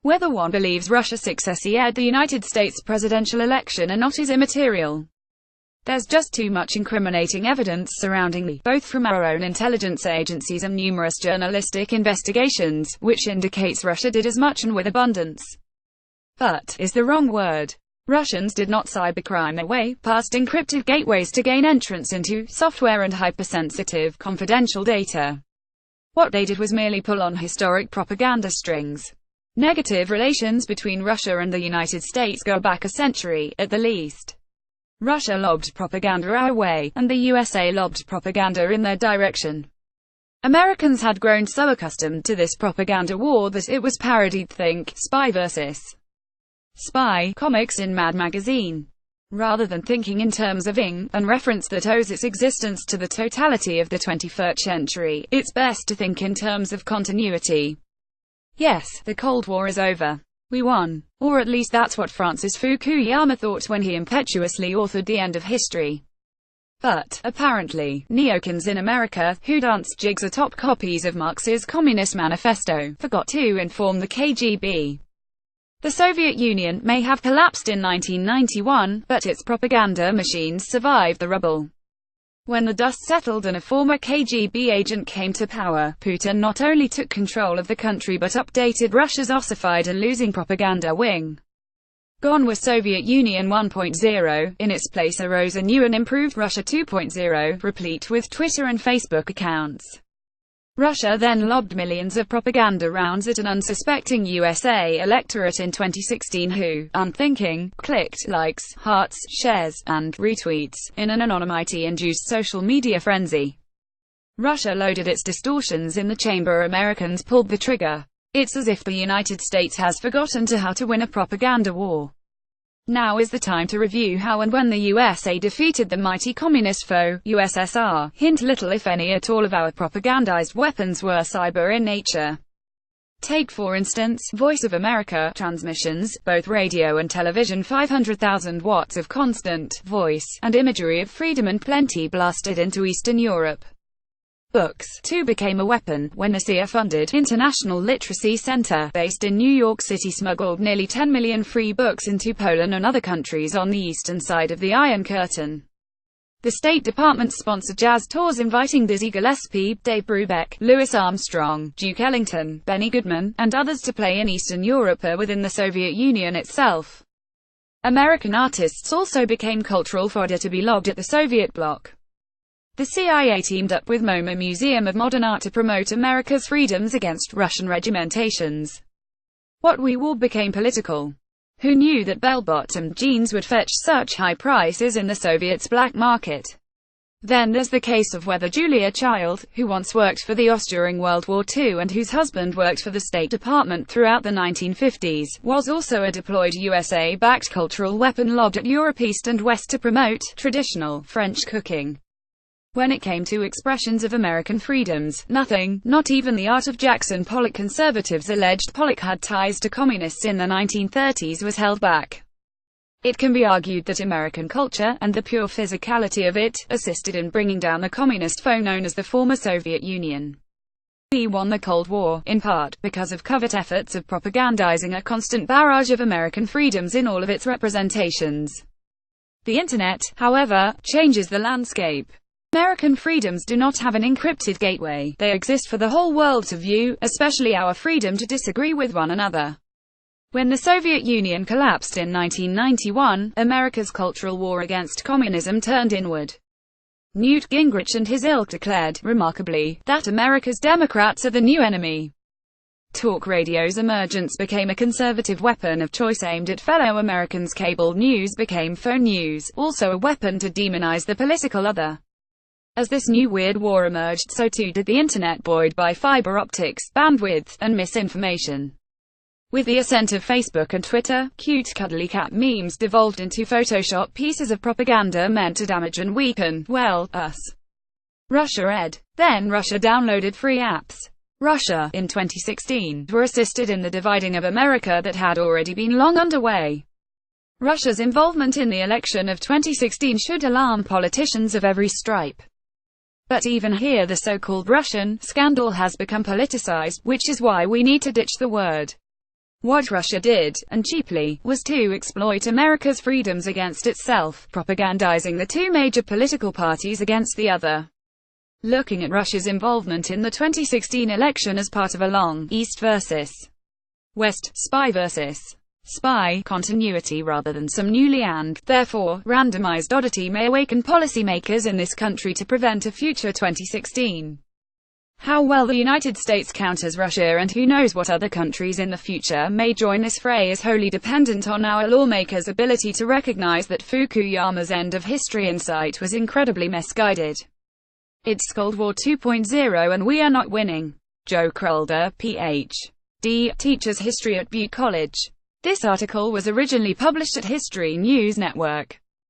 Whether one believes Russia's successy at the United States presidential election or not is immaterial. There's just too much incriminating evidence surrounding me, both from our own intelligence agencies and numerous journalistic investigations, which indicates Russia did as much and with abundance. But is the wrong word. Russians did not cybercrime their way past encrypted gateways to gain entrance into software and hypersensitive, confidential data. What they did was merely pull on historic propaganda strings. Negative relations between Russia and the United States go back a century, at the least. Russia lobbed propaganda our way, and the USA lobbed propaganda in their direction. Americans had grown so accustomed to this propaganda war that it was parodied. Think Spy vs. Spy comics in Mad Magazine. Rather than thinking in terms of and reference that owes its existence to the totality of the 21st century, it's best to think in terms of continuity. Yes, the Cold War is over. We won. Or at least that's what Francis Fukuyama thought when he impetuously authored The End of History. But, apparently, neocons in America, who danced jigs atop copies of Marx's Communist Manifesto, forgot to inform the KGB. The Soviet Union may have collapsed in 1991, but its propaganda machines survived the rubble. When the dust settled and a former KGB agent came to power, Putin not only took control of the country but updated Russia's ossified and losing propaganda wing. Gone was Soviet Union 1.0, in its place arose a new and improved Russia 2.0, replete with Twitter and Facebook accounts. Russia then lobbed millions of propaganda rounds at an unsuspecting USA electorate in 2016 who, unthinking, clicked likes, hearts, shares, and retweets, in an anonymity-induced social media frenzy. Russia loaded its distortions in the chamber. Americans pulled the trigger. It's as if the United States has forgotten how to win a propaganda war. Now is the time to review how and when the USA defeated the mighty communist foe, USSR. Hint: little if any at all of our propagandized weapons were cyber in nature. Take for instance, Voice of America transmissions, both radio and television, 500,000 watts of constant voice and imagery of freedom and plenty blasted into Eastern Europe. Books, too, became a weapon, when the CIA-funded International Literacy Center, based in New York City, smuggled nearly 10 million free books into Poland and other countries on the eastern side of the Iron Curtain. The State Department sponsored jazz tours inviting Dizzy Gillespie, Dave Brubeck, Louis Armstrong, Duke Ellington, Benny Goodman, and others to play in Eastern Europe or within the Soviet Union itself. American artists also became cultural fodder to be lobbed at the Soviet bloc. The CIA teamed up with MoMA Museum of Modern Art to promote America's freedoms against Russian regimentations. What we wore became political. Who knew that bell-bottomed jeans would fetch such high prices in the Soviets' black market? Then there's the case of whether Julia Child, who once worked for the OSS during World War II and whose husband worked for the State Department throughout the 1950s, was also a deployed USA-backed cultural weapon lobbed at Europe East and West to promote traditional French cooking. When it came to expressions of American freedoms, nothing, not even the art of Jackson Pollock. Conservatives alleged Pollock had ties to communists in the 1930s was held back. It can be argued that American culture, and the pure physicality of it, assisted in bringing down the communist foe known as the former Soviet Union. We won the Cold War, in part, because of covert efforts of propagandizing a constant barrage of American freedoms in all of its representations. The Internet, however, changes the landscape. American freedoms do not have an encrypted gateway, they exist for the whole world to view, especially our freedom to disagree with one another. When the Soviet Union collapsed in 1991, America's cultural war against communism turned inward. Newt Gingrich and his ilk declared, remarkably, that America's Democrats are the new enemy. Talk radio's emergence became a conservative weapon of choice aimed at fellow Americans. Cable news became phone news, also a weapon to demonize the political other. As this new weird war emerged, so too did the Internet, buoyed by fiber optics, bandwidth, and misinformation. With the ascent of Facebook and Twitter, cute cuddly cat memes devolved into Photoshop pieces of propaganda meant to damage and weaken, well, us. Russia ed. Then Russia downloaded free apps. Russia, in 2016, were assisted in the dividing of America that had already been long underway. Russia's involvement in the election of 2016 should alarm politicians of every stripe. But even here the so-called Russian scandal has become politicized, which is why we need to ditch the word. What Russia did, and cheaply, was to exploit America's freedoms against itself, propagandizing the two major political parties against the other. Looking at Russia's involvement in the 2016 election as part of a long, East versus West, spy versus spy continuity rather than some newly and, therefore, randomized oddity may awaken policymakers in this country to prevent a future 2016. How well the United States counters Russia and who knows what other countries in the future may join this fray is wholly dependent on our lawmakers' ability to recognize that Fukuyama's end of history insight was incredibly misguided. It's Cold War 2.0 and we are not winning. Joe Crolder, Ph.D., teaches history at Butte College. This article was originally published at History News Network.